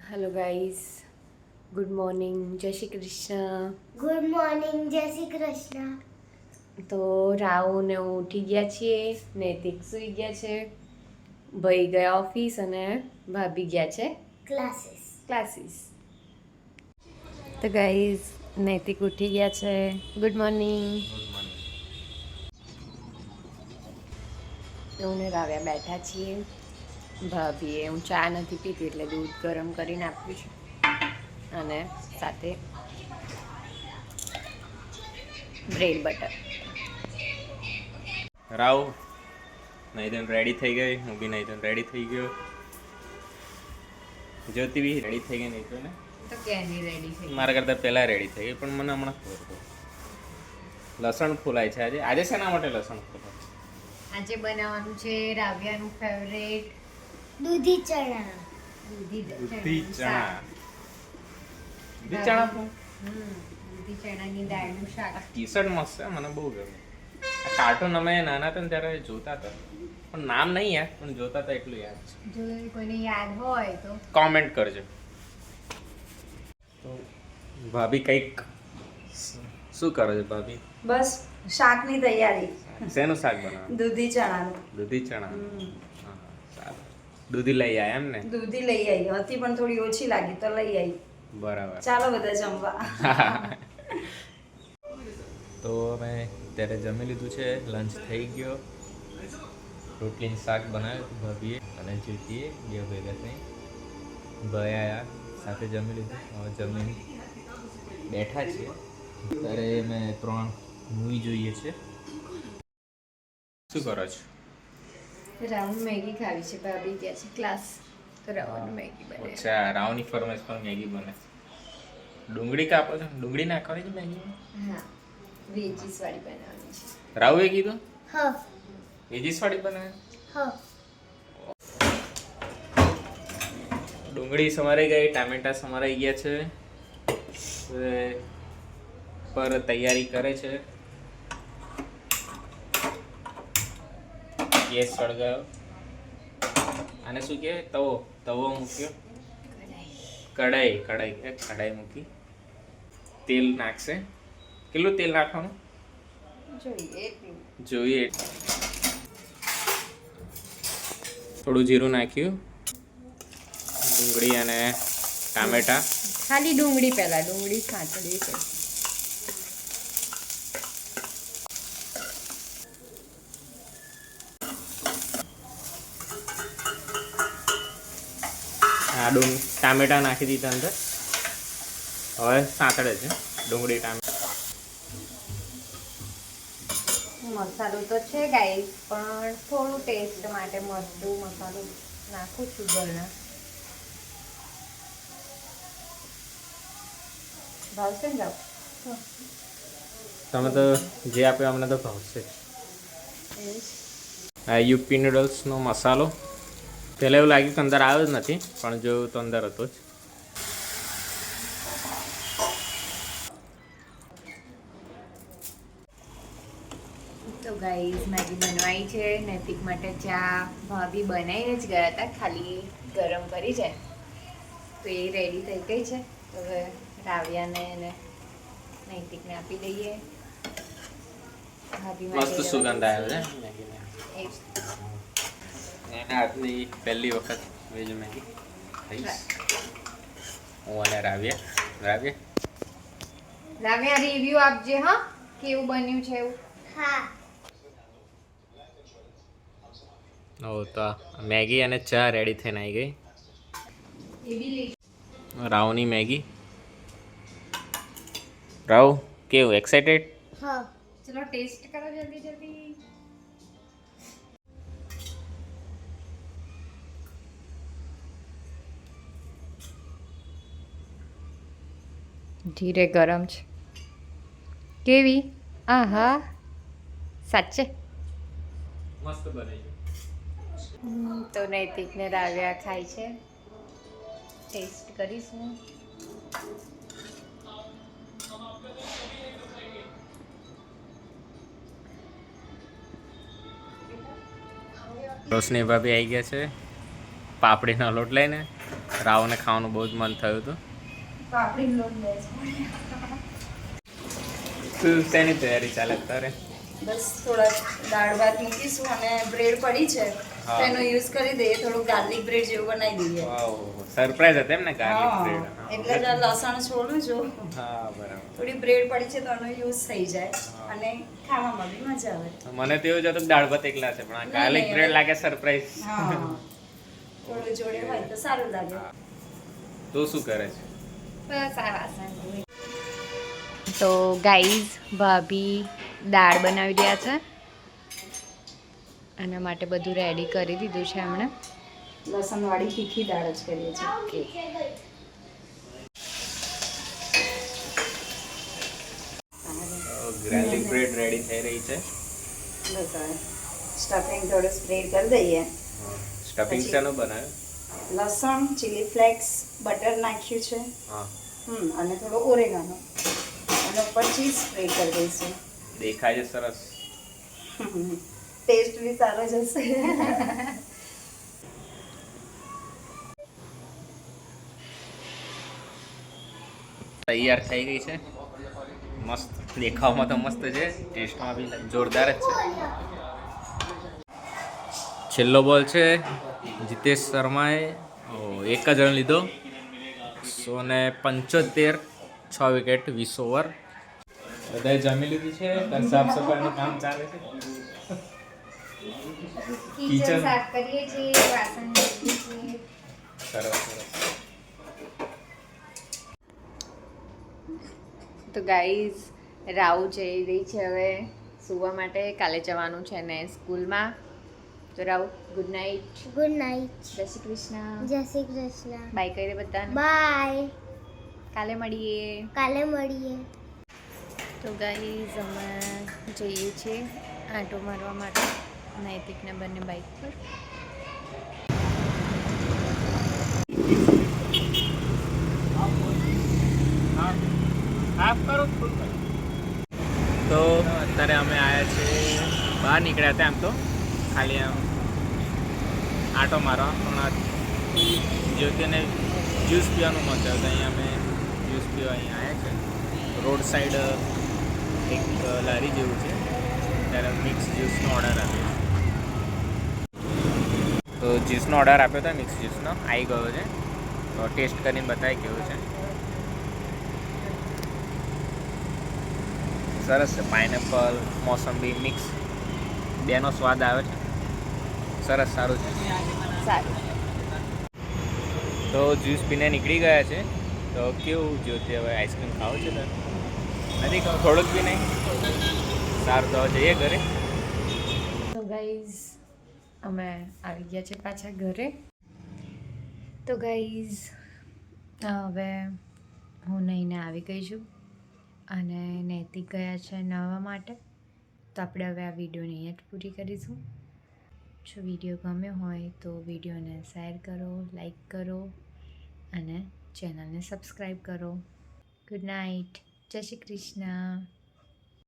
Hello guys, good morning, જય Shri Krishna. Good morning, જય શ્રી કૃષ્ણ. તો રાહુ ને હું ઉઠી ગયા છીએ, નૈતિક સૂઈ ગયા છે, ભાઈ ગયા ઓફિસ અને ભાભી ગયા છે ક્લાસીસ. તો ગાઈઝ, નૈતિક ઉઠી ગયા છે. Good morning. હું ને રાવ્યા બેઠા છીએ. ભાભીએ હું ચા નથી પીતી એટલે દૂધ ગરમ કરીને આપ્યું છે અને સાથે બ્રેડ બટર. રાવ નહીં તો રેડી થઈ ગઈ, હું બી નહીં તો રેડી થઈ ગયો, જ્યોતિ બી રેડી થઈ ગઈ. નહીં તો ને તો ક્યાંની રેડી થઈ? મારા કરતાં પહેલાં રેડી થઈ ગઈ, પણ મને હમણાં ખબર પડી લસણ ફૂલાય છે. આજે આજે શેના માટે લસણ ફૂલાય? આજે બનાવવાનું છે રાવ્યાનું ફેવરેટ દૂધી ચણા. દૂધી ચણા. દૂધી ચણા પણ દૂધી ચણાની દાળનું શાક. આ ટી-શર્ટ મસ્ત છે, મને બહુ ગમે. આ કાર્ટૂન અમે નાના હતા ને ત્યારે જોતા હતા, પણ નામ નહીં યાદ, પણ જોતા હતા એટલું યાદ છે. જો કોઈને યાદ હોય તો કોમેન્ટ કરજો. તો ભાભી કંઈક શું કરે છે ભાભી? બસ શાકની તૈયારી. શેનું શાક બનાવે? દૂધી ચણાનું. દૂધી ચણા. હા, સારું. દૂધી લઈ આયા એમ ને? દૂધી લઈ આવી હતી પણ થોડી ઓછી લાગી તો લઈ આવી. બરાબર. ચાલો બધા જમવા. તો અમે ત્યારે જમી લીધું છે, લંચ થઈ ગયો. રોટલીનું શાક બનાવ્યું હતું ભાભીએ અને જ્યોતિએ, બે ભેગા થઈ ભાઈ આયા સાથે જમી લીધું. હવે જમીને બેઠા છીએ. ત્યારે મેં 3 મૂવી જોઈએ છે. શું કરો છો? રાઉન્ડ મેગી ખાવી છે. ભાભી ગયા છે ક્લાસ તો રાઉન્ડ મેગી બને. અચ્છા, રાવની ફરમાઈશ પર મેગી બને. ડુંગળી કાપો છો? ડુંગળી નાખવાની છે મેગીમાં? હા, વેજીસ વાળી બનાવવાની છે. રાવે કીધું હ વેજીસ વાળી બનાવે. હ ડુંગળી સમારાઈ ગઈ, ટામેટા સમારાઈ ગયા છે. હવે પર તૈયારી કરે છે. ગેસ સળગાવ્યો. આને શું કહે? તવો મૂક્યો. કઢાઈ મૂકી. તેલ નાખશે. કેટલું તેલ નાખવાનું જોઈએ? થોડું જીરું નાખ્યું, ડુંગળી અને ટામેટા. ખાલી ડુંગળી પહેલા ડુંગળી સાંતળી છે. આ ટામેટા નાખી દીધા અંદર. હવે સાંતળે છે ડુંગળી ટામેટા. મસાલો તો છે ગાઈસ, પણ થોડું ટેસ્ટ માટે મરચું મસાલો નાખું છું ઘરના. ભાવશે ને? જાવ તમે તો જે આપ્યો અમને તો ભાવશે. આ યુપી નૂડલ્સનો મસાલો. પહેલાં એવું લાગ્યું કે અંદર આવ્યો જ નથી, પણ જોયું તો અંદર હતો જ. તો ગાઈઝ, મેગી બનવાઈ છે. નૈતિક માટે ચા ભાભી બનાવીને જ ગયા હતા, ખાલી ગરમ કરી જાય તો એ રેડી થઈ ગઈ છે. તો હવે રાવ્યાને અને નૈતિકને આપી દઈએ. ભાભી મસ્ત સુગંધ આવ્યો છે મેગીને. એ એના હાથની પહેલી વખત વેજ મેગી ખાઈશ હું અને રાવ્યા રિવ્યુ આપજે હા, કેવું બન્યું છે એવું. હા તો મેગી અને ચા રેડી થઈને આવી ગઈ. રાવની મેગી. રાવ કેવું એક્સાઇટેડ? હ ચલો ટેસ્ટ કરો જલ્દી જલ્દી. ધીરે ગરમ છે. કેવી? આહા, સાચે મસ્ત બને છે. તો નૈતિક ને રાવ્યા ખાય છે. ટેસ્ટ કરીશું. રોશની ભાભી આવી ગયા છે પાપડીનો લોટ લઈને. રાવને ખાવાનું બહુ જ મન થયું હતું. પાપડી લોટ લે શું શેની તૈયારી ચાલે તારે? બસ થોડા દાળ ભાત મૂકીશું અને બ્રેડ પડી છે હા. તો એનો યુઝ કરી દઈએ, થોડું ગાર્લિક બ્રેડ જેવું બનાવી દઈએ. વાવ, સરપ્રાઈઝ હતી એમ ને ગાર્લિક હા, બ્રેડ? એટલે જ આ લસણ છોડું છું. હા બરાબર. થોડી બ્રેડ પડી છે તો એનો યુઝ થઈ જાય હા. અને ખાવામાં બી મજા આવે. મને તો એવું જ હતું કે દાળ ભાત એકલા છે, પણ આ ગાર્લિક નહીં, બ્રેડ હવે- લાગે સરપ્રાઈઝ. હા, થોડું જોડે હોય તો સારું લાગે. તું શું કરે છે? બસ આ વાસણ ધોઈ. તો ગાઈઝ ભાભી દાળ બનાવી રહ્યા છે, એના માટે બધું રેડી કરી દીધું છે એમણે. લસણવાળી તીખી દાળ જ કરીએ છીએ. ગાર્લિક બ્રેડ રેડી થઈ રહી છે. બસ હવે સ્ટફિંગ થોડું સ્પ્રેડ કરી દઈએ. સ્ટફિંગ પછી- શાનું બનાવ્યું? લસણ, ચીલી ફ્લેક્સ, બટર નાખ્યું છે. હા, અને થોડો ઓરેગાનો અને ઉપર ચીઝ સ્પ્રેડ કરી દઈશું. દેખાય છે સરસ. ટેસ્ટ બી સારો જ હશે. તૈયાર થઈ ગઈ છે. મસ્ત દેખાવમાં તો મસ્ત છે, ટેસ્ટમાં બી જોરદાર જ છે. છેલ્લો બોલ છે જીતેશ શર્માએ. એક જ રન લીધો. 175, 6 વિકેટ, 20 ઓવર. બધાએ જમી લીધું છે. સાફ સફાઈનું કામ ચાલે છે. કિચન સાફ કરીએ છીએ, વાસણ ધોઈએ છીએ. સરસ સરસ. તો ગાઈઝ રાહુ જઈ રહી છે હવે સૂવા માટે, કાલે જવાનું છે ને સ્કૂલમાં. તો Rahu good night, good night. જય શ્રી કૃષ્ણ, જય શ્રી કૃષ્ણ. બાય કરી દે બધાને, બાય. કાલે મળીએ. કાલે મળીએ. તો ગાઈઝ અમે જઈએ છીએ આંટો મારવા માટે, નૈતિકને બંને બાઇક પર. તો અત્યારે અમે આવ્યા છીએ, બહાર નીકળ્યા હતા એમ તો ખાલી આમ આંટો મારવા, પણ જ્યોતિને જ્યુસ પીવાનું મન થયું તો અહીંયા અમે જ્યુસ પીવા અહીંયા આવ્યા છે. રોડ સાઈડ એક લારી જેવું છે, ત્યારે મિક્સ જ્યુસનો ઓર્ડર આપ્યો. તો જ્યુસનો ઓર્ડર આપ્યો હતો, મિક્સ જ્યુસનો આવી ગયો છે. તો ટેસ્ટ કરીને બતાવી કેવું છે. સરસ છે. પાઇનેપલ, મોસંબી મિક્સ બેનો સ્વાદ આવે છે. સરસ, સારું છે. સારું. તો જ્યુસ પીને નીકળી ગયા છે. તો કેવું જ્યોતિ, હવે આઈસ્ક્રીમ ખાવું છે તારે? નથી ખાવું? થોડુંક બી નહીં? સારું, તો જઈએ ઘરે. તો ગાઈઝ અમે આવી ગયા છે પાછા ઘરે. તો ગાઈઝ હવે હું નહીંને આવી ગઈ છું અને નૈતિક ગયા છે નાહવા માટે. તો આપણે હવે આ વિડીયોને અહીંયા જ પૂરી કરીશું. જો વિડીયો ગમ્યો હોય તો વિડીયોને શેર કરો, લાઈક કરો અને ચેનલને સબસ્ક્રાઈબ કરો. ગુડ નાઇટ, જય શ્રી કૃષ્ણ.